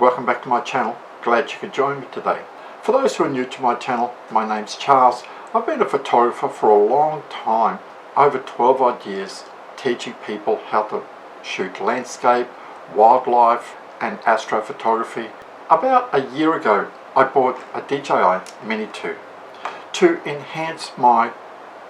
welcome back to my channel. Glad you could join me today. For those who are new to my channel, my name's Charles. I've been a photographer for a long time, over 12 odd years, teaching people how to shoot landscape, wildlife and astrophotography. About a year ago I bought a DJI Mini 2 to enhance my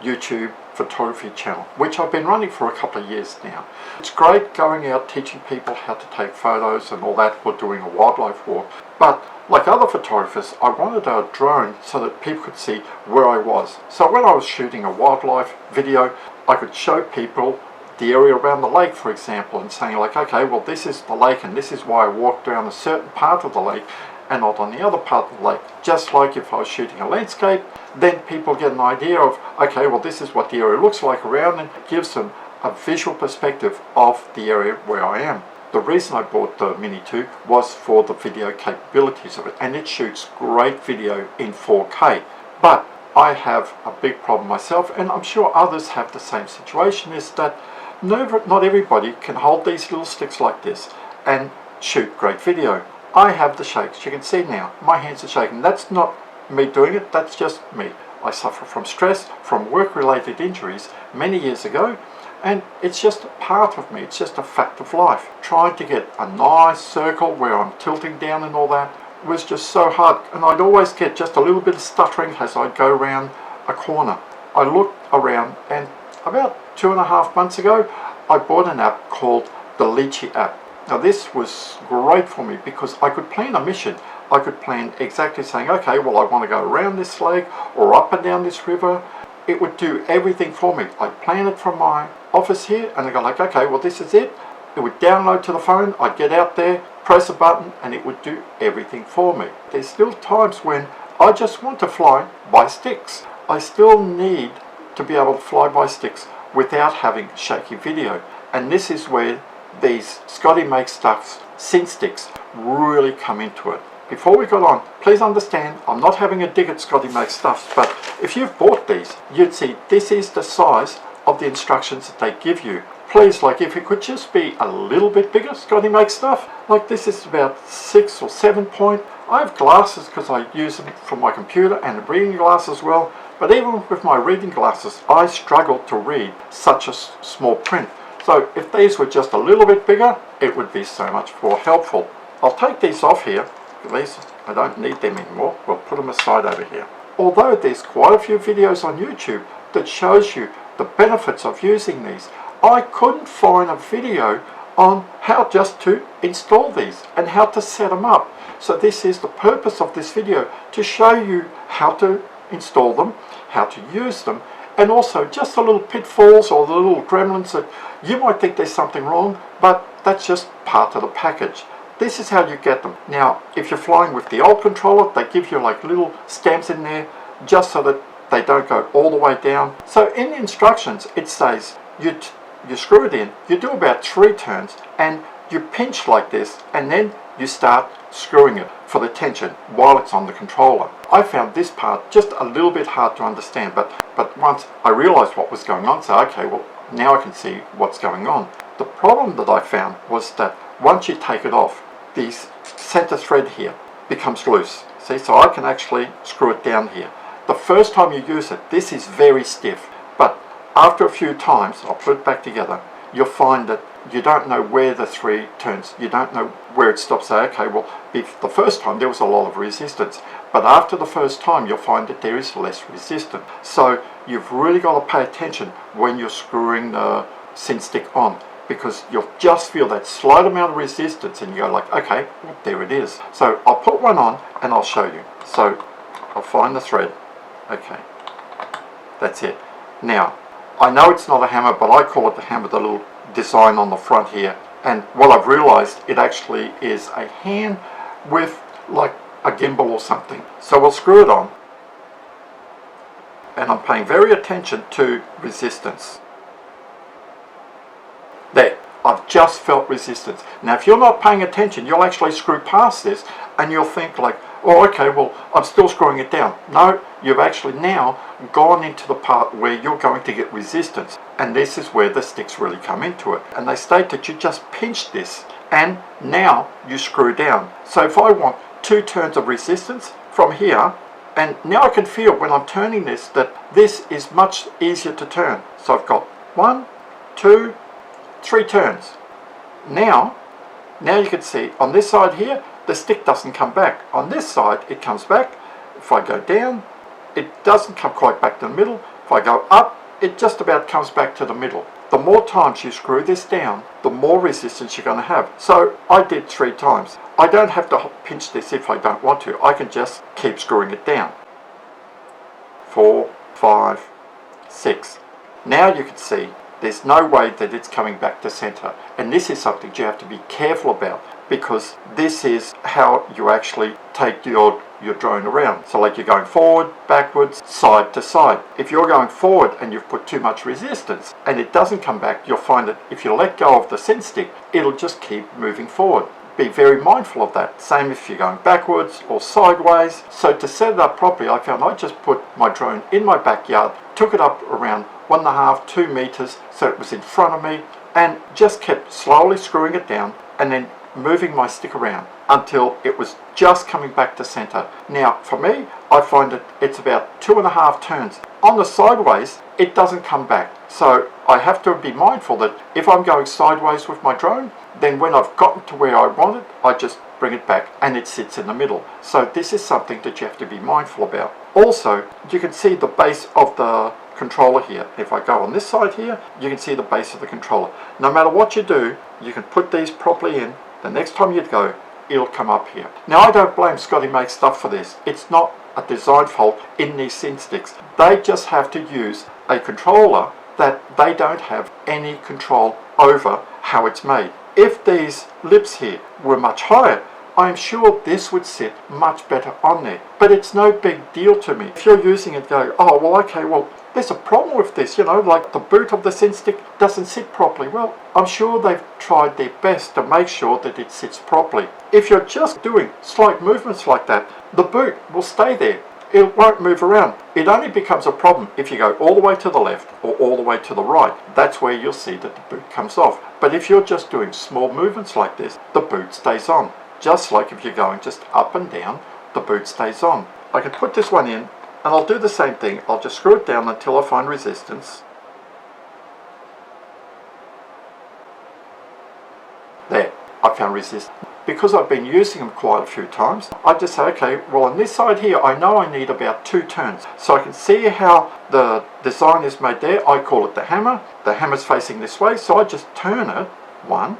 YouTube photography channel, which I've been running for a couple of years now. It's great going out teaching people how to take photos and all that for doing a wildlife walk, but like other photographers I wanted a drone so that people could see where I was. So when I was shooting a wildlife video, I could show people the area around the lake, for example, and saying like, okay, well this is the lake and this is why I walked down a certain part of the lake and not on the other part of the lake. Just like if I was shooting a landscape, then people get an idea of, okay, well this is what the area looks like around, and it gives them a visual perspective of the area where I am. The reason I bought the Mini 2 was for the video capabilities of it, and it shoots great video in 4K. But I have a big problem myself, and I'm sure others have the same situation, is that not everybody can hold these little sticks like this and shoot great video. I have the shakes. You can see now my hands are shaking. That's not me doing it, that's just me. I suffer from stress, from work-related injuries many years ago, and it's just a part of me. It's just a fact of life. Trying to get a nice circle where I'm tilting down and all that was just so hard, and I'd always get just a little bit of stuttering as I'd go around a corner. I looked around, and about 2.5 months ago I bought an app called the Litchi App. Now this was great for me because I could plan a mission. I could plan exactly saying, okay, well I want to go around this lake or up and down this river. It would do everything for me. I'd plan it from my office here and I go like, okay, well this is it. It would download to the phone, I'd get out there, press a button, and it would do everything for me. There's still times when I just want to fly by sticks. I still need to be able to fly by sticks without having shaky video. And this is where these ScottyMakesStuff CineSticks really come into it. Before we got on, please understand I'm not having a dig at ScottyMakesStuffs, but if you've bought these, you'd see this is the size of the instructions that they give you. Please, like if it could just be a little bit bigger, ScottyMakesStuff. Like this is about 6 or 7 point. I have glasses because I use them for my computer and reading glasses as well, but even with my reading glasses I struggle to read such a small print. So if these were just a little bit bigger, it would be so much more helpful. I'll take these off here. These, I don't need them anymore. We'll put them aside over here. Although there's quite a few videos on YouTube that shows you the benefits of using these, I couldn't find a video on how just to install these and how to set them up. So this is the purpose of this video, to show you how to install them, how to use them, and also just the little pitfalls or the little gremlins that you might think there's something wrong, but that's just part of the package. This is how you get them. Now, if you're flying with the old controller, they give you like little stamps in there just so that they don't go all the way down. So in the instructions, it says you screw it in, you do about 3 turns, and you pinch like this, and then you start screwing it for the tension while it's on the controller. I found this part just a little bit hard to understand, but once I realized what was going on, so okay, well now I can see what's going on. The problem that I found was that once you take it off, the center thread here becomes loose. See, so I can actually screw it down here. The first time you use it, this is very stiff, but after a few times, I'll put it back together, you'll find that you don't know where the 3 turns, you don't know where it stops. So okay, well if the first time there was a lot of resistance, but after the first time you'll find that there is less resistance. So you've really got to pay attention when you're screwing the CineStick on, because you'll just feel that slight amount of resistance and you go like, okay, well, there it is. So I'll put one on and I'll show you. So I'll find the thread. Okay, that's it. Now I know it's not a hammer, but I call it the hammer, the little design on the front here. And what I've realized, it actually is a hand with like a gimbal or something. So we'll screw it on, and I'm paying very attention to resistance. There, I've just felt resistance. Now if you're not paying attention, you'll actually screw past this and you'll think like, oh okay, well I'm still screwing it down. No, you've actually now gone into the part where you're going to get resistance, and this is where the sticks really come into it. And they state that you just pinch this and now you screw down. So if I want 2 turns of resistance from here, and now I can feel when I'm turning this that this is much easier to turn. So I've got 1, 2, 3 turns. Now you can see on this side here, the stick doesn't come back. On this side, it comes back. If I go down, it doesn't come quite back to the middle. If I go up, it just about comes back to the middle. The more times you screw this down, the more resistance you're going to have. So I did 3 times. I don't have to pinch this if I don't want to. I can just keep screwing it down. 4, 5, 6. Now you can see there's no way that it's coming back to center. And this is something you have to be careful about, because this is how you actually take your drone around. So like you're going forward, backwards, side to side. If you're going forward and you've put too much resistance and it doesn't come back, you'll find that if you let go of the CineStick, it'll just keep moving forward. Be very mindful of that. Same if you're going backwards or sideways. So to set it up properly, I found I just put my drone in my backyard, took it up around 1.5, 2 meters, so it was in front of me, and just kept slowly screwing it down and then moving my stick around until it was just coming back to center. Now for me, I find that it's about 2.5 turns. On the sideways, it doesn't come back. So I have to be mindful that if I'm going sideways with my drone, then when I've gotten to where I want it, I just bring it back and it sits in the middle. So this is something that you have to be mindful about. Also, you can see the base of the controller here. If I go on this side here, you can see the base of the controller. No matter what you do, you can put these properly in. The next time you go, it'll come up here. Now I don't blame ScottyMakesStuff for this. It's not a design fault in these CineSticks. They just have to use a controller that they don't have any control over how it's made. If these lips here were much higher, I'm sure this would sit much better on there. But it's no big deal to me. If you're using it, go, oh, well, okay, well, there's a problem with this, you know, like the boot of the CineStick doesn't sit properly. Well, I'm sure they've tried their best to make sure that it sits properly. If you're just doing slight movements like that, the boot will stay there. It won't move around. It only becomes a problem if you go all the way to the left or all the way to the right. That's where you'll see that the boot comes off. But if you're just doing small movements like this, the boot stays on. Just like if you're going just up and down, the boot stays on. I can put this one in, and I'll do the same thing. I'll just screw it down until I find resistance. There, I found resistance. Because I've been using them quite a few times, I just say, okay, well on this side here, I know I need about 2 turns. So I can see how the design is made there. I call it the hammer. The hammer's facing this way, so I just turn it, 1,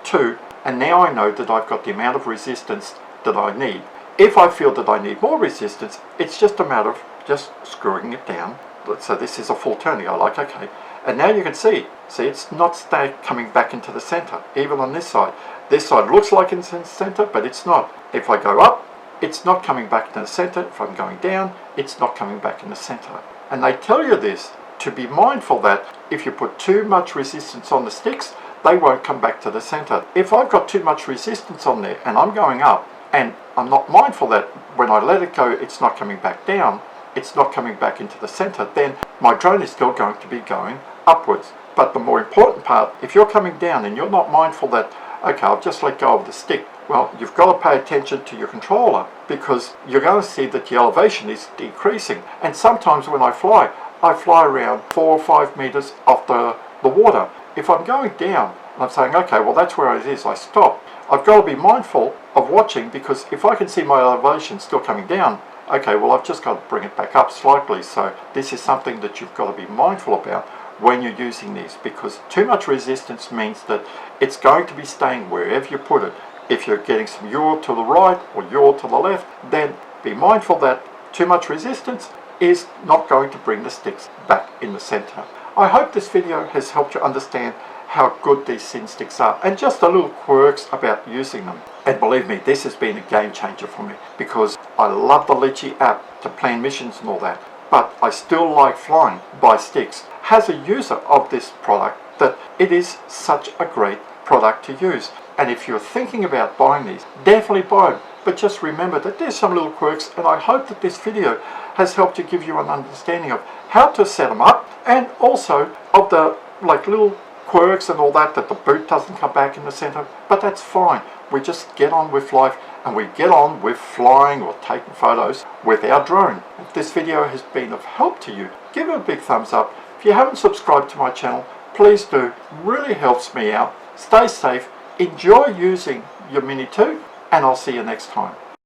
2, and now I know that I've got the amount of resistance that I need. If I feel that I need more resistance, it's just a matter of just screwing it down. So this is a full turn. I like, okay. And now you can see it's not coming back into the center, even on this side. This side looks like it's in the center, but it's not. If I go up, it's not coming back to the center. If I'm going down, it's not coming back in the center. And they tell you this to be mindful that if you put too much resistance on the sticks, they won't come back to the center. If I've got too much resistance on there and I'm going up, and I'm not mindful that when I let it go, it's not coming back down, it's not coming back into the center, then my drone is still going to be going upwards. But the more important part, if you're coming down and you're not mindful that, okay, I've just let go of the stick, well, you've got to pay attention to your controller, because you're going to see that the elevation is decreasing. And sometimes when I fly around 4 or 5 meters off the water. If I'm going down and I'm saying, okay, well that's where it is, I stop. I've got to be mindful of watching, because if I can see my elevation still coming down, okay, well I've just got to bring it back up slightly. So this is something that you've got to be mindful about when you're using these, because too much resistance means that it's going to be staying wherever you put it. If you're getting some yaw to the right or yaw to the left, then be mindful that too much resistance is not going to bring the sticks back in the center. I hope this video has helped you understand how good these CineSticks are, and just a little quirks about using them. And believe me, this has been a game changer for me, because I love the Litchi app to plan missions and all that, but I still like flying by sticks. As a user of this product, that it is such a great product to use. And if you're thinking about buying these, definitely buy them. But just remember that there's some little quirks, and I hope that this video has helped to give you an understanding of how to set them up, and also of the little quirks and all that the boot doesn't come back in the center, but that's fine. We just get on with life, and we get on with flying or taking photos with our drone. If this video has been of help to you, give it a big thumbs up. If you haven't subscribed to my channel, please do. It really helps me out. Stay safe, enjoy using your Mini 2, and I'll see you next time.